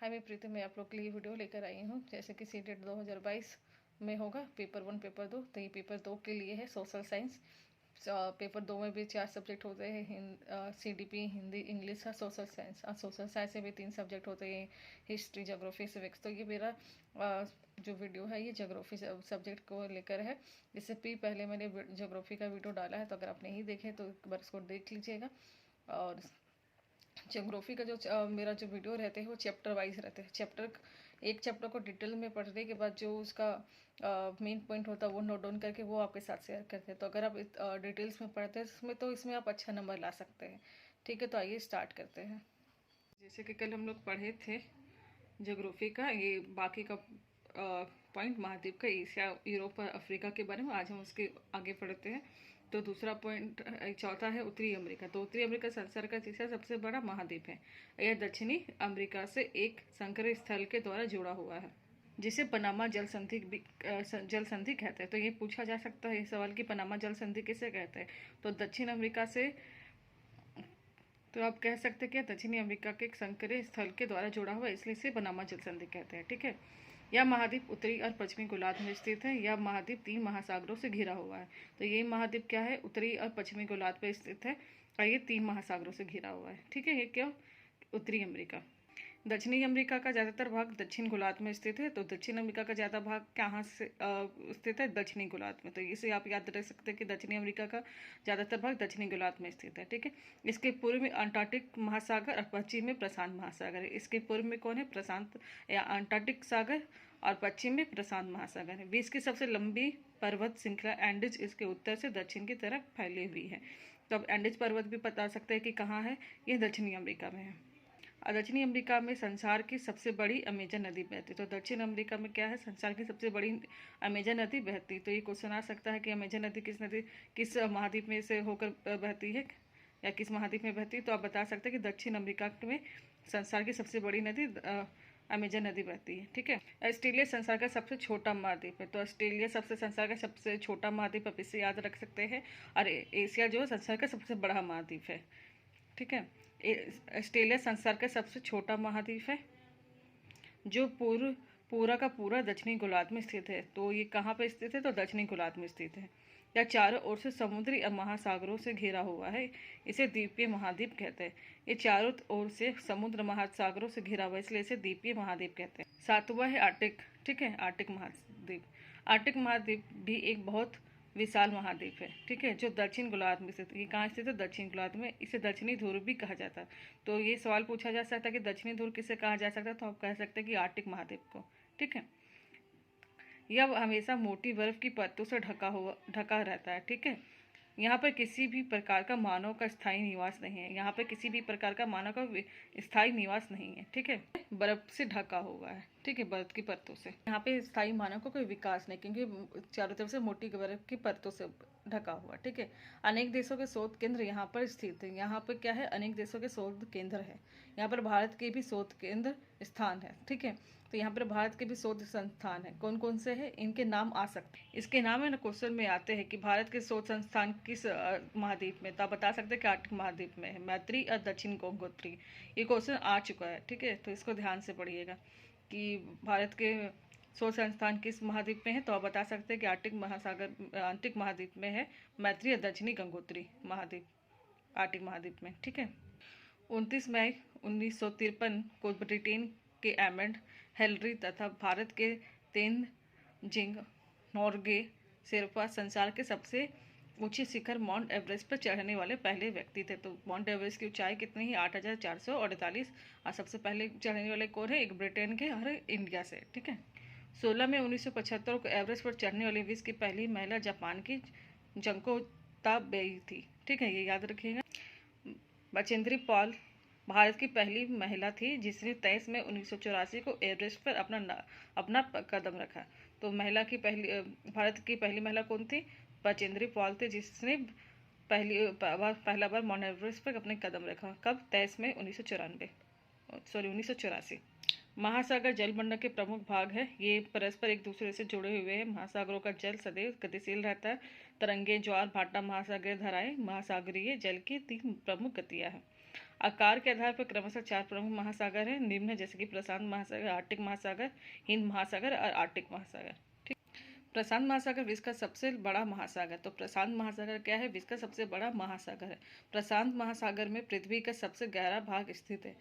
हाय, मैं प्रीति। मैं आप लोग के लिए वीडियो लेकर आई हूँ। जैसे कि सीटेट 2022 में होगा पेपर 1 पेपर 2, तो ये पेपर 2 के लिए है सोशल साइंस। पेपर 2 में भी 4 सब्जेक्ट होते हैं, CDP, हिंदी, इंग्लिश और सोशल साइंस। और सोशल साइंस में भी 3 सब्जेक्ट होते हैं, हिस्ट्री, जोग्राफी, सिविक्स। तो ये मेरा जो वीडियो है ये जोग्राफी सब्जेक्ट को लेकर है। इससे भी पहले मैंने जोग्राफी का वीडियो डाला है, तो अगर आप नहीं देखे तो एक बार इसको देख लीजिएगा। और ज्योग्राफी का जो मेरा जो वीडियो रहते हैं वो चैप्टर वाइज रहते हैं। एक चैप्टर को डिटेल में पढ़ने के बाद जो उसका मेन पॉइंट होता है वो नोट डाउन करके वो आपके साथ शेयर करते हैं। तो अगर आप डिटेल्स में पढ़ते हैं इसमें, तो इसमें आप अच्छा नंबर ला सकते हैं। ठीक है, तो आइए स्टार्ट करते हैं। जैसे कि कल हम लोग पढ़े थे ज्योग्राफी का ये बाकी का पॉइंट महाद्वीप का, एशिया, यूरोप और अफ्रीका के बारे में। आज हम उसके आगे पढ़ते हैं। तो दूसरा पॉइंट, चौथा है उत्तरी अमेरिका। तो उत्तरी अमेरिका संसार का तीसरा सबसे बड़ा महाद्वीप है। यह दक्षिणी अमेरिका से एक संकरी स्थल के द्वारा जुड़ा हुआ है, जिसे पनामा जल संधि कहते हैं। तो ये पूछा जा सकता है इस सवाल की पनामा जल संधि किसे कहते हैं। तो दक्षिण अमेरिका से, तो आप कह सकते हैं कि दक्षिणी अमेरिका के एक संकरीय स्थल के द्वारा जुड़ा हुआ, इसलिए इसे पनामा जल संधि कहते हैं। ठीक है, यह महाद्वीप उत्तरी और पश्चिमी गोलार्ध में स्थित है। यह महाद्वीप 3 महासागरों से घिरा हुआ है। तो ये महाद्वीप क्या है, उत्तरी और पश्चिमी गोलार्ध पर स्थित है और ये 3 महासागरों से घिरा हुआ है। ठीक है, ये क्या, उत्तरी अमेरिका। दक्षिणी अमेरिका का ज़्यादातर भाग दक्षिण गोलार्ध में स्थित है। तो दक्षिण अमेरिका का ज़्यादा भाग कहाँ से स्थित है, दक्षिणी गोलार्ध में। तो इसे आप याद रख सकते हैं कि दक्षिणी अमेरिका का ज़्यादातर भाग दक्षिणी गोलार्ध में स्थित है। ठीक है, इसके पूर्व में अंटार्कटिक महासागर और पश्चिम में प्रशांत महासागर है। इसके पूर्व में कौन है, प्रशांत या अंटार्कटिक सागर, और पश्चिम में प्रशांत महासागर है। विश्व की सबसे लंबी पर्वत श्रृंखला एंडीज इसके उत्तर से दक्षिण की तरफ फैली हुई है। तो अब एंडीज पर्वत भी बता सकते हैं कि कहाँ है, ये दक्षिणी अमेरिका में है। दक्षिणी अमेरिका में संसार की सबसे बड़ी अमेजन नदी बहती। तो दक्षिण अमेरिका में क्या है, संसार की सबसे बड़ी अमेजन नदी बहती। तो ये क्वेश्चन आ सकता है कि अमेजन नदी किस महाद्वीप में से होकर बहती है या किस महाद्वीप में बहती है। तो आप बता सकते हैं कि दक्षिण अमेरिका में संसार की सबसे बड़ी नदी अमेजन नदी बहती है। ठीक है, ऑस्ट्रेलिया संसार का सबसे छोटा महाद्वीप है। तो ऑस्ट्रेलिया संसार का सबसे छोटा महाद्वीप, आप इसे याद रख सकते हैं। और एशिया जो है संसार का सबसे बड़ा महाद्वीप है। ठीक है, ऑस्ट्रेलिया संसार का सबसे छोटा महाद्वीप है जो पूरा का पूरा दक्षिणी गोलार्ध में स्थित है। तो ये कहाँ पर स्थित है, तो दक्षिणी गोलार्ध में स्थित है। यह चारों ओर से समुद्री और महासागरों से घिरा हुआ है, इसे द्वीपीय महाद्वीप कहते हैं। ये चारों ओर से समुद्र महासागरों से घिरा हुआ है, इसलिए इसे द्वीपीय महाद्वीप कहते हैं। सातवां है आर्टिक। ठीक है, आर्टिक महाद्वीप। आर्टिक महाद्वीप भी एक बहुत विशाल महाद्वीप है। ठीक है, जो दक्षिण गोलार्ध में स्थित, ये कहाँ स्थित है, दक्षिण गोलार्ध में। इसे दक्षिणी ध्रुव भी कहा जाता है। तो ये सवाल पूछा जा सकता है कि दक्षिणी ध्रुव किसे कहा जा सकता है, तो आप कह सकते हैं कि आर्टिक महाद्वीप को। ठीक है, यह हमेशा मोटी बर्फ की परतों से ढका रहता है। ठीक है, यहाँ पर किसी भी प्रकार का मानव का स्थायी निवास नहीं है। यहाँ पर किसी भी प्रकार का मानव का स्थायी निवास नहीं है। ठीक है, बर्फ से ढका हुआ है। ठीक है, बर्फ की परतों से। यहाँ पे स्थायी मानव का कोई विकास नहीं, क्योंकि चारों तरफ से मोटी बर्फ की परतों से ढका हुआ। ठीक है, अनेक देशों के शोध केंद्र यहाँ पर स्थित है। यहाँ पर क्या है, अनेक देशों के शोध केंद्र है। यहाँ पर भारत के भी शोध केंद्र स्थान है। ठीक है, तो यहाँ पर भारत के भी शोध संस्थान है। कौन कौन से हैं, इनके नाम आ सकते हैं। इसके नाम है ना, क्वेश्चन में आते हैं कि भारत के शोध संस्थान किस महाद्वीप में। तो आप बता सकते हैं कि आर्कटिक महाद्वीप में है, मैत्री और दक्षिण गंगोत्री। ये क्वेश्चन आ चुका है। ठीक है, तो इसको ध्यान से पढ़िएगा कि भारत के शोध संस्थान किस महाद्वीप में है। तो आप बता सकते हैं कि आर्कटिक महाद्वीप में है, मैत्री और दक्षिणी गंगोत्री महाद्वीप आर्कटिक महाद्वीप में। ठीक है, 29 मई 1953 को ब्रिटेन के एमंड हेनरी तथा भारत के तेनजिंग नोर्गे शेरपा संसार के सबसे ऊंचे शिखर माउंट एवरेस्ट पर चढ़ने वाले पहले व्यक्ति थे। तो माउंट एवरेस्ट की ऊंचाई कितनी है, 8,448। और सबसे पहले चढ़ने वाले कौन है, एक ब्रिटेन के और इंडिया से। ठीक है, 16 मई 1975 को एवरेस्ट पर चढ़ने वाली विश्व की पहली महिला जापान की जंको ताबेई थी। ठीक है, ये याद रखिएगा। बचेंद्री पाल भारत की पहली महिला थी जिसने 23 मई 1984 को एवरेस्ट पर अपना कदम रखा। तो भारत की पहली महिला कौन थी, बचेंद्री पाल थे, जिसने पहला बार माउंट एवरेस्ट पर अपने कदम रखा। कब, 23 मई 1984। महासागर जलमंडल के प्रमुख भाग है। ये परस्पर एक दूसरे से जुड़े हुए हैं। महासागरों का जल सदैव गतिशील रहता है। तरंगे, ज्वार भाटा, महासागरीय धाराएं महासागरीय जल की 3 प्रमुख गतियां हैं। आकार के आधार पर क्रमशः 4 प्रमुख महासागर हैं, निम्न है जैसे कि प्रशांत महासागर, आर्कटिक महासागर, हिंद महासागर और आर्कटिक महासागर। ठीक, प्रशांत महासागर विश्व का सबसे बड़ा महासागर। तो प्रशांत महासागर क्या है? विश्व का सबसे बड़ा महासागर है। प्रशांत महासागर में पृथ्वी का सबसे गहरा भाग स्थित है।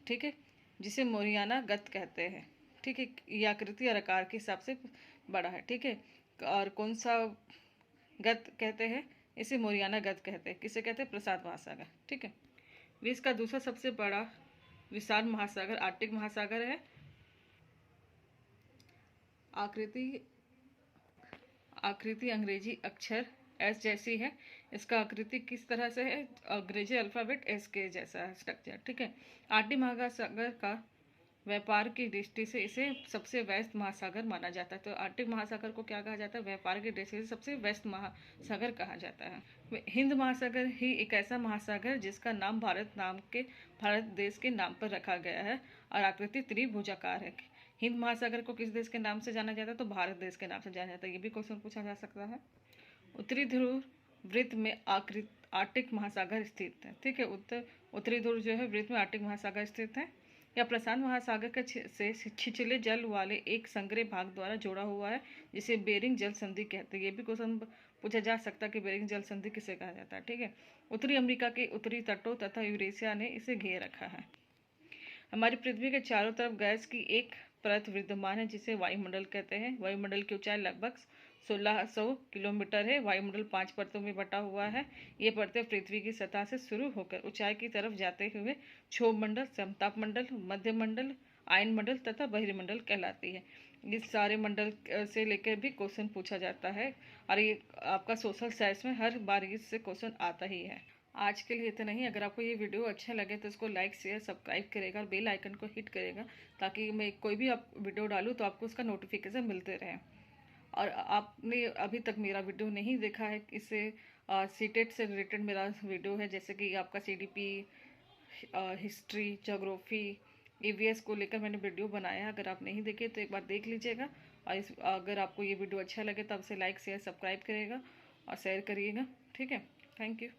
ठीक है, जिसे मोरियाना गत कहते हैं। ठीक है, ये आकृति और आकार के हिसाब से बड़ा है। ठीक है, और कौन सा गत कहते हैं? इसे मोरियाना गत कहते हैं। किसे कहते हैं? प्रशांत महासागर। ठीक है, विश्व का दूसरा सबसे बड़ा विशाल महासागर आर्कटिक महासागर है। आकृति अंग्रेजी अक्षर एस जैसी है। इसका आकृति किस तरह से है? अंग्रेजी अल्फाबेट एस के जैसा है स्ट्रक्चर। ठीक है, आर्कटिक महासागर का व्यापार की दृष्टि से इसे सबसे व्यस्त महासागर माना जाता है। तो आर्कटिक महासागर को क्या कहा जाता है? व्यापार की दृष्टि से सबसे व्यस्त महासागर कहा जाता है। हिंद महासागर ही एक ऐसा महासागर जिसका नाम भारत देश के नाम पर रखा गया है और आकृति त्रिभुजाकार है। हिंद महासागर को किस देश के नाम से जाना जाता है? तो भारत देश के नाम से जाना जाता है। ये भी क्वेश्चन पूछा जा सकता है। उत्तरी ध्रुव वृत्त में आर्कटिक महासागर स्थित है। ठीक है, उत्तरी ध्रुव जो है वृत्त में आर्कटिक महासागर स्थित है। या प्रशांत महासागर के से छिछले जल वाले एक संग्रह भाग द्वारा जोड़ा हुआ है, जिसे बेरिंग जल संधि कहते हैं। ये भी क्वेश्चन पूछा जा सकता है कि बेरिंग जल संधि किसे कहा जाता है। ठीक है, उत्तरी अमेरिका के उत्तरी तटों तथा यूरेशिया ने इसे घेर रखा है। हमारी पृथ्वी के चारों तरफ गैस की एक परत विद्यमान है, जिसे वायुमंडल कहते हैं। वायुमंडल की ऊंचाई लगभग 1600 किलोमीटर है। वायुमंडल 5 परतों में बटा हुआ है। ये परतें पृथ्वी की सतह से शुरू होकर ऊंचाई की तरफ जाते हुए क्षोभ मंडल, समताप मंडल, मध्य मंडल, आयन मंडल तथा बहिर्मंडल कहलाती है। इस सारे मंडल से लेकर भी क्वेश्चन पूछा जाता है और ये आपका सोशल साइंस में हर बार इससे क्वेश्चन आता ही है। आज के लिए इतना ही। अगर आपको ये वीडियो अच्छा लगे तो इसको लाइक शेयर सब्सक्राइब करेगा और बेल आइकन को हिट करेगा, ताकि मैं कोई भी वीडियो डालूँ तो आपको उसका नोटिफिकेशन मिलते रहे। और आपने अभी तक मेरा वीडियो नहीं देखा है, इससे सीटेट से रिलेटेड मेरा वीडियो है, जैसे कि आपका CDP, हिस्ट्री, ज्योग्राफी, EVS को लेकर मैंने वीडियो बनाया है। अगर आप नहीं देखे तो एक बार देख लीजिएगा। और अगर आपको ये वीडियो अच्छा लगे तो आप इसे लाइक शेयर सब्सक्राइब करिएगा और शेयर करिएगा। ठीक है, थैंक यू।